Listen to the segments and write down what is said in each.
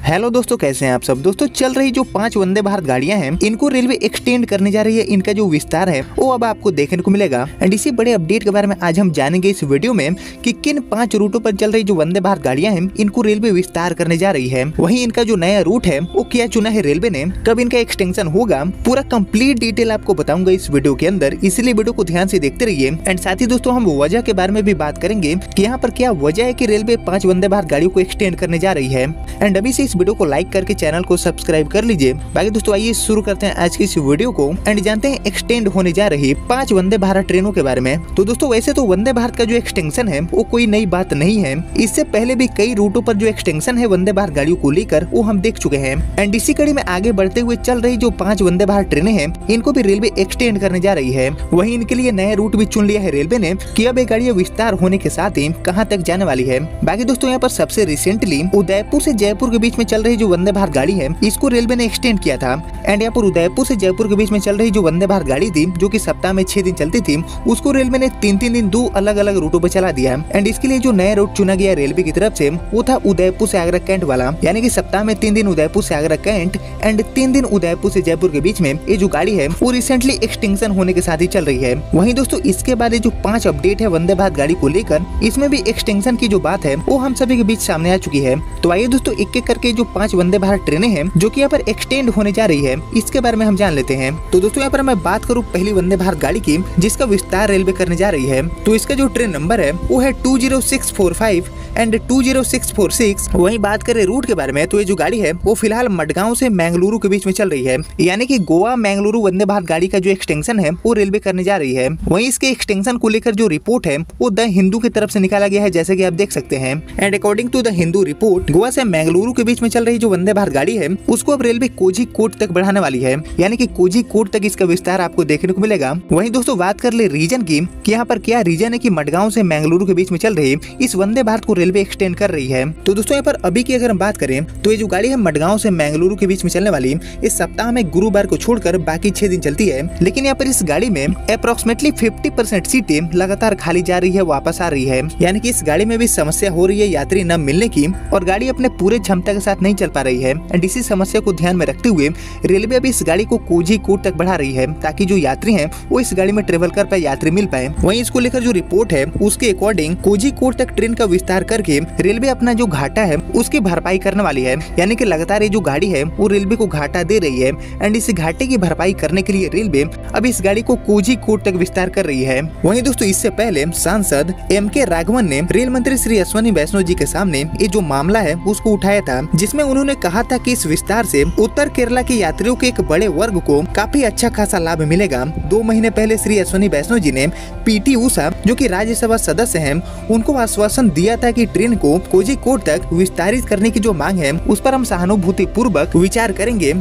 Hello दोस्तों, कैसे हैं आप सब। दोस्तों चल रही जो 5 वंदे भारत गाड़ियां हैं, इनको रेलवे एक्सटेंड करने जा रही है। इनका जो विस्तार है वो अब आपको देखने को मिलेगा। एंड इसी बड़े अपडेट के बारे में आज हम जानेंगे इस वीडियो में कि किन 5 रूटों पर चल रही जो वंदे भारत गाड़ियां हैं, इनको रेलवे विस्तार करने जा रही है। वहीं इनका जो नया रूट है वो क्या चुना है रेलवे ने, कब इनका एक्सटेंशन होगा, पूरा कंप्लीट डिटेल आपको बताऊंगा इस वीडियो के अंदर, इसलिए वीडियो को ध्यान से देखते रहिए। एंड साथ ही दोस्तों हम वजह के बारे में भी बात करेंगे कि यहाँ पर क्या वजह है कि रेलवे 5 वंदे भारत गाड़ियों को एक्सटेंड करने जा रही है। एंड अभी से इस वीडियो को लाइक करके चैनल को सब्सक्राइब कर लीजिए। बाकी दोस्तों आइए शुरू करते हैं आज की इस वीडियो को एंड जानते हैं एक्सटेंड होने जा रही 5 वंदे भारत ट्रेनों के बारे में। तो दोस्तों वैसे तो वंदे भारत का जो एक्सटेंशन है वो कोई नई बात नहीं है। इससे पहले भी कई रूटों पर जो एक्सटेंशन है वंदे भारत गाड़ियों को लेकर वो हम देख चुके हैं। एंड इसी कड़ी में आगे बढ़ते हुए चल रही जो 5 वंदे भारत ट्रेनें हैं, इनको भी रेलवे एक्सटेंड करने जा रही है। वहीं इनके लिए नया रूट भी चुन लिया है रेलवे ने कि अब ये गाड़ियां विस्तार होने के साथ ही कहां तक जाने वाली है। बाकी दोस्तों यहाँ पर सबसे रिसेंटली उदयपुर से जयपुर के बीच में चल रही जो वंदे भारत गाड़ी है, इसको रेलवे ने एक्सटेंड किया था। एंड यहाँ पर उदयपुर से जयपुर के बीच में चल रही जो वंदे भारत गाड़ी थी, जो कि सप्ताह में 6 दिन चलती थी, उसको रेलवे ने 3-3 दिन 2 अलग अलग रूटों पर चला दिया। एंड इसके लिए जो नया रूट चुना गया रेलवे की तरफ से वो था उदयपुर से आगरा कैंट वाला, यानी कि सप्ताह में 3 दिन उदयपुर से आगरा कैंट एंड 3 दिन उदयपुर से जयपुर के बीच में ये जो गाड़ी है वो रिसेंटली एक्सटेंशन होने के साथ ही चल रही है। वहीं दोस्तों इसके बाद जो 5 अपडेट है वंदे भारत गाड़ी को लेकर, इसमें भी एक्सटेंशन की जो बात है वो हम सभी के बीच सामने आ चुकी है। तो आइए दोस्तों एक एक करके जो 5 वंदे भारत ट्रेनें हैं जो कि यहाँ पर एक्सटेंड होने जा रही है, इसके बारे में हम जान लेते हैं। तो दोस्तों यहाँ पर मैं बात करूँ पहली वंदे भारत गाड़ी की, जिसका विस्तार रेलवे करने जा रही है। तो इसका जो ट्रेन नंबर है वो है 20645 एंड 20646। वहीं बात करें रूट के बारे में, तो ये जो गाड़ी है वो फिलहाल मडगांव से मैंगलुरु के बीच में चल रही है, यानी कि गोवा मैंगलुरु वंदे भारत गाड़ी का जो एक्सटेंशन है वो रेलवे करने जा रही है। वहीं इसके एक्सटेंशन को लेकर जो रिपोर्ट है वो द हिंदू की तरफ से निकाला गया है, जैसे कि आप देख सकते हैं। And according to the Hindu report, Goa से मैंगलुरु के बीच में चल रही जो वंदे भारत गाड़ी है उसको अब रेलवे कोझिकोड तक बढ़ाने वाली है, यानी कि कोझिकोड तक इसका विस्तार आपको देखने को मिलेगा। वहीं दोस्तों बात कर ले रीजन की कि यहाँ पर क्या रीजन है कि मडगांव से मैंगलुरु के बीच में चल रही इस वंदे भारत को रेलवे एक्सटेंड कर रही है। तो दोस्तों यहाँ पर अभी की अगर हम बात करें तो ये जो गाड़ी है मडगांव से मैंगलुरु के बीच में चलने वाली इस सप्ताह में गुरुवार को छोड़कर बाकी 6 दिन चलती है। लेकिन यहाँ पर इस गाड़ी में अप्रोक्सीमेटली 50% सीटें लगातार खाली जा रही है, वापस आ रही है, यानी कि इस गाड़ी में भी समस्या हो रही है यात्री न मिलने की, और गाड़ी अपने पूरे क्षमता के साथ नहीं चल पा रही है। एंड इसी समस्या को ध्यान में रखते हुए रेलवे अभी इस गाड़ी को कोझिकोड तक बढ़ा रही है, ताकि जो यात्री हैं वो इस गाड़ी में ट्रेवल कर पाए, यात्री मिल पाए। वहीं इसको लेकर जो रिपोर्ट है उसके अकॉर्डिंग कोझिकोड तक ट्रेन का विस्तार करके रेलवे अपना जो घाटा है उसकी भरपाई करने वाली है, यानी कि लगातार ये जो गाड़ी है वो रेलवे को घाटा दे रही है। एंड इस घाटे की भरपाई करने के लिए रेलवे अब इस गाड़ी को कोझिकोड तक विस्तार कर रही है। वहीं दोस्तों इससे पहले सांसद M.K. राघवन ने रेल मंत्री श्री अश्विनी वैष्णव जी के सामने ये जो मामला है उसको उठाया था, जिसमें उन्होंने कहा था कि इस विस्तार से उत्तर केरला के यात्रियों के एक बड़े वर्ग को काफी अच्छा खासा लाभ मिलेगा। 2 महीने पहले श्री अश्विनी वैष्णव जी ने PT उषा, जो कि राज्यसभा सदस्य हैं, उनको आश्वासन दिया था कि ट्रेन को कोझिकोड तक विस्तारित करने की जो मांग है उस पर हम सहानुभूति पूर्वक विचार करेंगे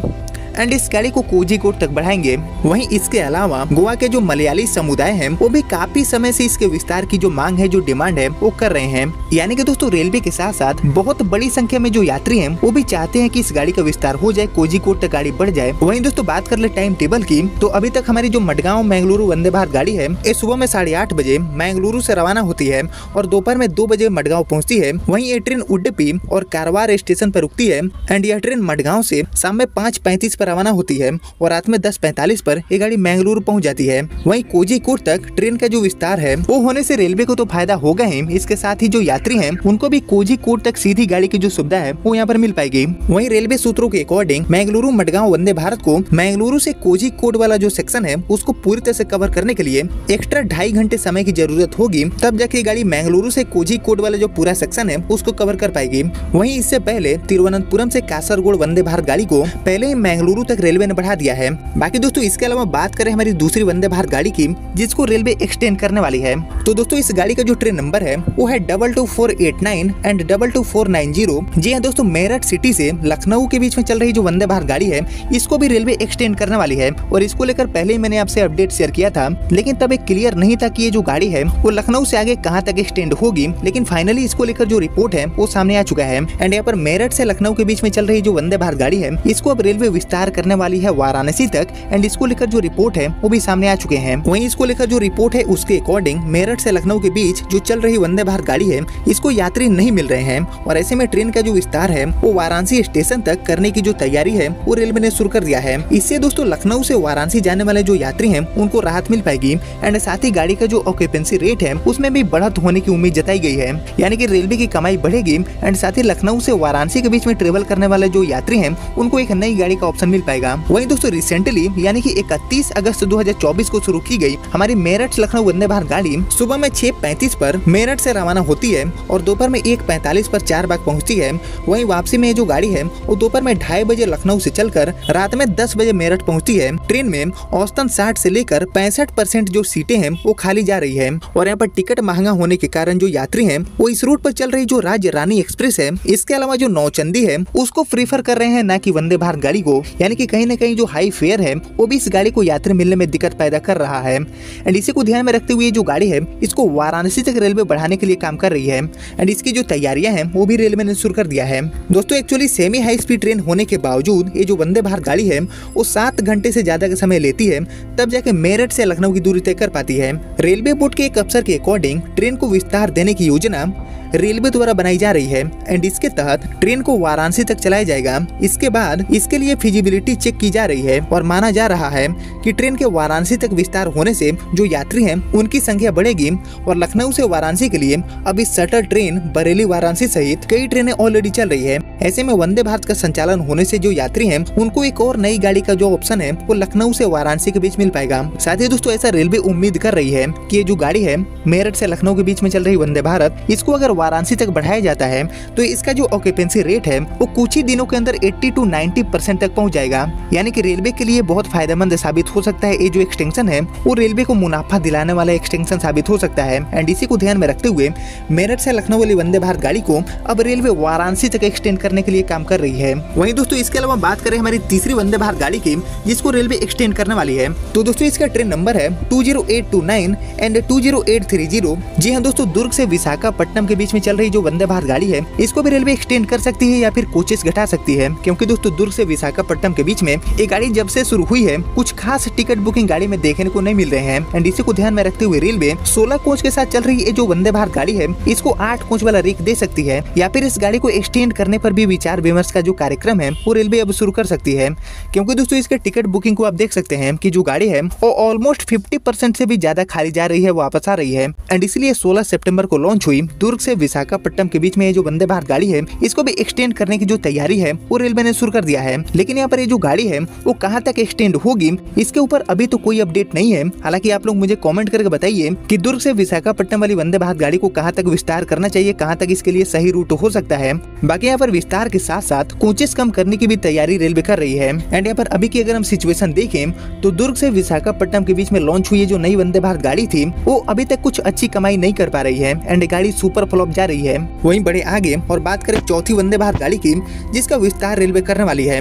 एंड इस गाड़ी को कोझिकोड तक बढ़ाएंगे। वहीं इसके अलावा गोवा के जो मलयाली समुदाय हैं वो भी काफी समय से इसके विस्तार की जो मांग है, जो डिमांड है वो कर रहे हैं। यानी कि दोस्तों रेलवे के साथ साथ बहुत बड़ी संख्या में जो यात्री हैं वो भी चाहते हैं कि इस गाड़ी का विस्तार हो जाए, कोझिकोड तक गाड़ी बढ़ जाए। वहीं दोस्तों बात कर ले टाइम टेबल की, तो अभी तक हमारी जो मडगांव मैंगलुरु वंदे भारत गाड़ी है ये सुबह में 8:30 बजे मैंगलुरु से रवाना होती है और दोपहर में 2 बजे मडगांव पहुँचती है। वहीं ये ट्रेन उडुपी और कारवार स्टेशन पर रुकती है। एंड यह ट्रेन मडगांव से शाम में 5:35 पर रवाना होती है और रात में 10:45 पर ये गाड़ी मैंगलुरु पहुंच जाती है। वहीं कोझिकोड तक ट्रेन का जो विस्तार है वो होने से रेलवे को तो फायदा होगा ही, इसके साथ ही जो यात्री हैं उनको भी कोझिकोड तक सीधी गाड़ी की जो सुविधा है वो यहाँ पर मिल पाएगी। वहीं रेलवे सूत्रों के अकॉर्डिंग मैंगलुरु मडगांव वंदे भारत को मैंगलुरु से कोझिकोड वाला जो सेक्शन है उसको पूरी तरह से कवर करने के लिए एक्स्ट्रा 2.5 घंटे समय की जरूरत होगी, तब जाके गाड़ी मैंगलुरु से कोझिकोड वाला जो पूरा सेक्शन है उसको कवर कर पाएगी। वहीं इससे पहले तिरुवनंतपुरम से कासरगोड वंदे भारत गाड़ी को पहले ही मैंगलुरु तक रेलवे ने बढ़ा दिया है। बाकी दोस्तों इसके अलावा बात करें हमारी दूसरी वंदे भारत गाड़ी की, जिसको रेलवे एक्सटेंड करने वाली है, तो दोस्तों इस गाड़ी का जो ट्रेन नंबर है वो है 22489 एंड 22490। जी हाँ दोस्तों, मेरठ सिटी से लखनऊ के बीच में चल रही जो वंदे भारत गाड़ी है इसको भी रेलवे एक्सटेंड करने वाली है। और इसको लेकर पहले ही मैंने आपसे अपडेट शेयर किया था, लेकिन तब एक क्लियर नहीं था कि ये जो गाड़ी है वो लखनऊ से आगे कहां तक एक्सटेंड होगी। लेकिन फाइनली इसको लेकर जो रिपोर्ट है वो सामने आ चुका है। एंड यहाँ पर मेरठ से लखनऊ के बीच में चल रही जो वंदे भारत गाड़ी है इसको अब रेलवे विस्तार विस्तार करने वाली है वाराणसी तक। एंड इसको लेकर जो रिपोर्ट है वो भी सामने आ चुके हैं। वहीं इसको लेकर जो रिपोर्ट है उसके अकॉर्डिंग मेरठ से लखनऊ के बीच जो चल रही वंदे भारत गाड़ी है इसको यात्री नहीं मिल रहे हैं और ऐसे में ट्रेन का जो विस्तार है वो वाराणसी स्टेशन तक करने की जो तैयारी है वो रेलवे ने शुरू कर दिया है। इससे दोस्तों लखनऊ से वाराणसी जाने वाले जो यात्री हैं उनको राहत मिल पाएगी एंड साथ ही गाड़ी का जो ऑक्यूपेंसी रेट है उसमें भी बढ़त होने की उम्मीद जताई गई है, यानी कि रेलवे की कमाई बढ़ेगी एंड साथ ही लखनऊ से वाराणसी के बीच में ट्रेवल करने वाले जो यात्री हैं उनको एक नई गाड़ी का ऑप्शन मिल पाएगा। वहीं दोस्तों रिसेंटली यानी कि 31 अगस्त 2024 को शुरू की गई हमारी मेरठ लखनऊ वंदे भारत गाड़ी सुबह में 6:35 पर मेरठ से रवाना होती है और दोपहर में 1:45 पर चारबाग पहुंचती है। वहीं वापसी में जो गाड़ी है वो दोपहर में 2:30 बजे लखनऊ से चलकर रात में 10 बजे मेरठ पहुंचती है। ट्रेन में औसतन 60 से लेकर 65% जो सीटें हैं वो खाली जा रही है और यहाँ पर टिकट महंगा होने के कारण जो यात्री हैं वो इस रूट पर चल रही जो राज्य रानी एक्सप्रेस है इसके अलावा जो नौचंदी है उसको प्रीफर कर रहे हैं न कि वंदे भारत गाड़ी को, यानी कि कहीं न कहीं जो हाई फेयर है वो भी इस गाड़ी को यात्री मिलने में दिक्कत पैदा कर रहा है। एंड इसी को ध्यान में रखते हुए जो गाड़ी है इसको वाराणसी तक रेलवे बढ़ाने के लिए काम कर रही है एंड इसकी जो तैयारियां हैं वो भी रेलवे ने शुरू कर दिया है। दोस्तों actually semi high speed train होने के बावजूद ये जो वंदे भारत गाड़ी है वो 7 घंटे से ज्यादा का समय लेती है तब जाके मेरठ से लखनऊ की दूरी तय कर पाती है। रेलवे बोर्ड के एक अफसर के अकॉर्डिंग ट्रेन को विस्तार देने की योजना रेलवे द्वारा बनाई जा रही है एंड इसके तहत ट्रेन को वाराणसी तक चलाया जाएगा। इसके बाद इसके लिए फिजिबिलिटी चेक की जा रही है और माना जा रहा है कि ट्रेन के वाराणसी तक विस्तार होने से जो यात्री हैं उनकी संख्या बढ़ेगी और लखनऊ से वाराणसी के लिए अब इस शटल ट्रेन बरेली वाराणसी सहित कई ट्रेनें ऑलरेडी चल रही है। ऐसे में वंदे भारत का संचालन होने से जो यात्री हैं उनको एक और नई गाड़ी का जो ऑप्शन है वो लखनऊ से वाराणसी के बीच मिल पाएगा। साथ ही दोस्तों ऐसा रेलवे उम्मीद कर रही है कि ये जो गाड़ी है मेरठ से लखनऊ के बीच में चल रही वंदे भारत इसको अगर वाराणसी तक बढ़ाया जाता है तो इसका जो ऑक्यूपेंसी रेट है वो कुछ ही दिनों के अंदर 80 to 90% तक पहुंच जाएगा, यानी कि रेलवे के लिए बहुत फायदेमंद साबित हो सकता है। ये जो एक्सटेंशन है वो रेलवे को मुनाफा दिलाने वाला एक्सटेंशन साबित हो सकता है एंड इसी को ध्यान में रखते हुए मेरठ से लखनऊ वाली वंदे भारत गाड़ी को अब रेलवे वाराणसी तक एक्सटेंड करने के लिए काम कर रही है। वहीं दोस्तों इसके अलावा बात करें हमारी तीसरी वंदे भारत गाड़ी की जिसको रेलवे एक्सटेंड करने वाली है तो दोस्तों इसका ट्रेन नंबर है 20829 एंड 20830। जी हाँ दोस्तों, दुर्ग से विशाखापट्टनम के बीच में चल रही जो वंदे भारत गाड़ी है इसको भी रेलवे एक्सटेंड कर सकती है या फिर कोचेस घटा सकती है, क्योंकि दोस्तों दुर्ग से विशाखापट्टनम के बीच में ये गाड़ी जब से शुरू हुई है कुछ खास टिकट बुकिंग गाड़ी में देखने को नहीं मिल रहे हैं एंड इसी को ध्यान में रखते हुए रेलवे 16 कोच के साथ चल रही ये जो वंदे भारत गाड़ी है इसको 8 कोच वाला रेक दे सकती है या फिर इस गाड़ी को एक्सटेंड करने पर भी विचार विमर्श का जो कार्यक्रम है वो रेलवे अब शुरू कर सकती है, क्योंकि दोस्तों इसके टिकट बुकिंग को आप देख सकते हैं कि जो गाड़ी है वो ऑलमोस्ट 50% से भी ज्यादा खाली जा रही है, वापस आ रही है एंड इसलिए 16 सितंबर को लॉन्च हुई दुर्ग से विशाखापट्टनम के बीच में ये जो वंदे भारत गाड़ी है इसको भी एक्सटेंड करने की जो तैयारी है वो रेलवे ने शुरू कर दिया है। लेकिन यहाँ पर ये जो गाड़ी है वो कहाँ तक एक्सटेंड होगी इसके ऊपर अभी तो कोई अपडेट नहीं है। हालांकि आप लोग मुझे कमेंट करके बताइए कि दुर्ग से विशाखापट्टनम वाली वंदे भारत गाड़ी को कहाँ तक विस्तार करना चाहिए, कहाँ तक इसके लिए सही रूट हो सकता है। बाकी यहाँ पर विस्तार के साथ साथ कोचेस कम करने की भी तैयारी रेलवे कर रही है एंड यहाँ पर अभी की अगर हम सिचुएशन देखें तो दुर्ग से विशाखापट्टनम के बीच में लॉन्च हुई जो नई वंदे भारत गाड़ी थी वो अभी तक कुछ अच्छी कमाई नहीं कर पा रही है एंड गाड़ी सुपर फ्लॉप जा रही है। वहीं बड़े आगे और बात करें चौथी वंदे भारत गाड़ी की जिसका विस्तार रेलवे करने वाली है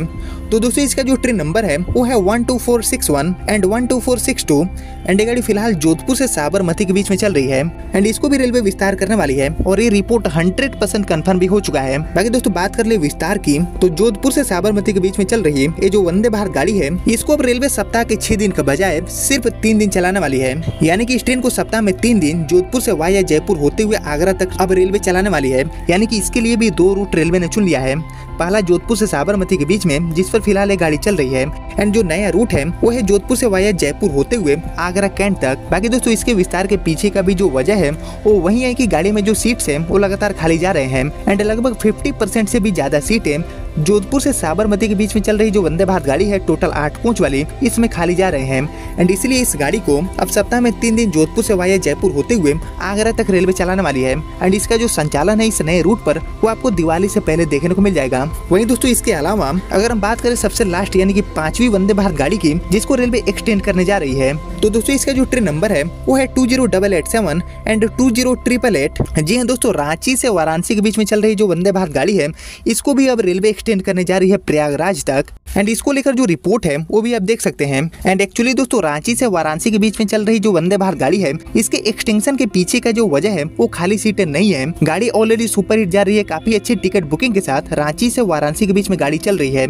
तो दोस्तों इसका जो ट्रेन नंबर है वो है 12461 एंड 12462 एंड ये गाड़ी फिलहाल जोधपुर से साबरमती के बीच में चल रही है एंड इसको भी रेलवे विस्तार करने वाली है और ये रिपोर्ट 100% कंफर्म भी हो चुका है। बाकी दोस्तों बात कर ले विस्तार की तो जोधपुर से साबरमती के बीच में चल रही ये जो वंदे भारत गाड़ी है इसको अब रेलवे सप्ताह के 6 दिन के बजाय सिर्फ 3 दिन चलाने वाली है, यानी कि इस ट्रेन को सप्ताह में 3 दिन जोधपुर से वाया जयपुर होते हुए आगरा तक अब रेलवे चलाने वाली है। यानी कि इसके लिए भी 2 रूट रेलवे ने चुन लिया है। पहला जोधपुर से साबरमती के बीच में जिस पर फिलहाल ये गाड़ी चल रही है एंड जो नया रूट है वो है जोधपुर से वाया जयपुर होते हुए आगरा कैंट तक। बाकी दोस्तों इसके विस्तार के पीछे का भी जो वजह है वो वही है कि गाड़ी में जो सीट्स है वो लगातार खाली जा रहे हैं एंड लगभग 50% से भी ज्यादा सीटें जोधपुर से साबरमती के बीच में चल रही जो वंदे भारत गाड़ी है टोटल 8 कोच वाली इसमें खाली जा रहे हैं एंड इसलिए इस गाड़ी को अब सप्ताह में 3 दिन जोधपुर से वाया जयपुर होते हुए आगरा तक रेलवे चलाने वाली है एंड इसका जो संचालन है इस नए रूट पर वो आपको दिवाली से पहले देखने को मिल जाएगा। वहीं दोस्तों इसके अलावा अगर हम बात करें सबसे लास्ट यानी कि 5वीं वंदे भारत गाड़ी की जिसको रेलवे एक्सटेंड करने जा रही है तो दोस्तों इसका जो ट्रेन नंबर है वो है 20887 एंड 20888। जी हाँ दोस्तों, रांची से वाराणसी के बीच में चल रही जो वंदे भारत गाड़ी है इसको भी अब रेलवे एक्सटेंड करने जा रही है प्रयागराज तक एंड इसको लेकर जो रिपोर्ट है वो भी आप देख सकते हैं। एंड एक्चुअली दोस्तों रांची से वाराणसी के बीच में चल रही जो वंदे भारत गाड़ी है, इसके एक्सटेंशन के पीछे का जो वजह है वो खाली सीटें नहीं है। गाड़ी ऑलरेडी सुपर हिट जा रही है, काफी अच्छी टिकट बुकिंग के साथ रांची से वाराणसी के बीच में गाड़ी चल रही है।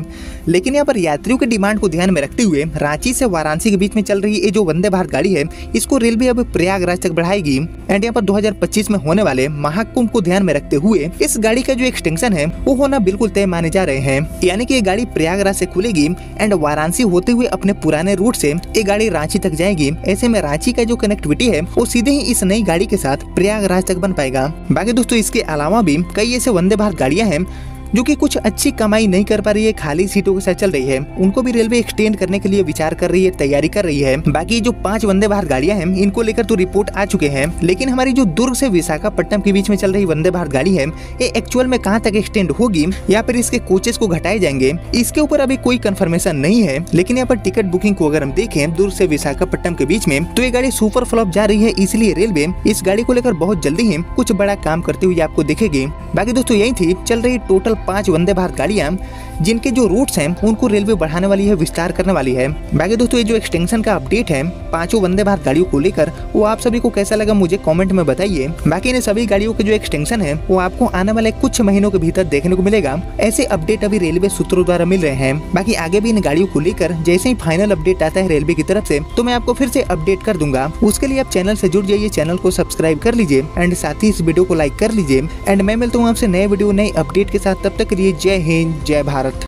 लेकिन यहाँ पर यात्रियों की डिमांड को ध्यान में रखते हुए रांची से वाराणसी के बीच में चल रही ये जो वंदे भारत गाड़ी है, इसको रेलवे अब प्रयागराज तक बढ़ाएगी। एंड यहाँ पर 2025 में होने वाले महाकुंभ को ध्यान में रखते हुए इस गाड़ी का जो एक्सटेंशन है वो होना बिल्कुल तय माने जा रहे हैं। यानी कि ये गाड़ी प्रयागराज से खुलेगी एंड वाराणसी होते हुए अपने पुराने रूट से ये गाड़ी रांची तक जाएगी। ऐसे में रांची का जो कनेक्टिविटी है वो सीधे ही इस नई गाड़ी के साथ प्रयागराज तक बन पाएगा। बाकी दोस्तों इसके अलावा भी कई ऐसे वंदे भारत गाड़ियां हैं जो कि कुछ अच्छी कमाई नहीं कर पा रही है, खाली सीटों के साथ चल रही है, उनको भी रेलवे एक्सटेंड करने के लिए विचार कर रही है, तैयारी कर रही है। बाकी जो 5 वंदे भारत गाड़ियां हैं इनको लेकर तो रिपोर्ट आ चुके हैं, लेकिन हमारी जो दुर्ग से विशाखापट्टनम के बीच में चल रही वंदे भारत गाड़ी है ये एक्चुअल में कहां तक एक्सटेंड होगी या फिर इसके कोचेस को घटाए जाएंगे, इसके ऊपर अभी कोई कंफर्मेशन नहीं है। लेकिन यहाँ पर टिकट बुकिंग को अगर हम देखें दुर्ग से विशाखापट्टनम के बीच में, तो ये गाड़ी सुपर फ्लॉप जा रही है, इसलिए रेलवे इस गाड़ी को लेकर बहुत जल्दी ही कुछ बड़ा काम करते हुए आपको दिखेगी। बाकी दोस्तों यही थी चल रही टोटल 5 वंदे भारत गाड़ियां जिनके जो रूट्स हैं उनको रेलवे बढ़ाने वाली है, विस्तार करने वाली है। बाकी दोस्तों ये जो एक्सटेंशन का अपडेट है 5 वंदे भारत गाड़ियों को लेकर, वो आप सभी को कैसा लगा मुझे कमेंट में बताइए। बाकी इन सभी गाड़ियों के जो एक्सटेंशन है वो आपको आने वाले कुछ महीनों के भीतर देखने को मिलेगा। ऐसे अपडेट अभी रेलवे सूत्रों द्वारा मिल रहे हैं। बाकी आगे भी इन गाड़ियों को लेकर जैसे ही फाइनल अपडेट आता है रेलवे की तरफ से तो मैं आपको फिर से अपडेट कर दूंगा। उसके लिए आप चैनल से जुड़ जाइए, चैनल को सब्सक्राइब कर लीजिए एंड साथ ही इस वीडियो को लाइक कर लीजिए। एंड मैं मिलता हूँ आपसे नए वीडियो नए अपडेट के साथ, तब तक के लिए जय हिंद जय भारत।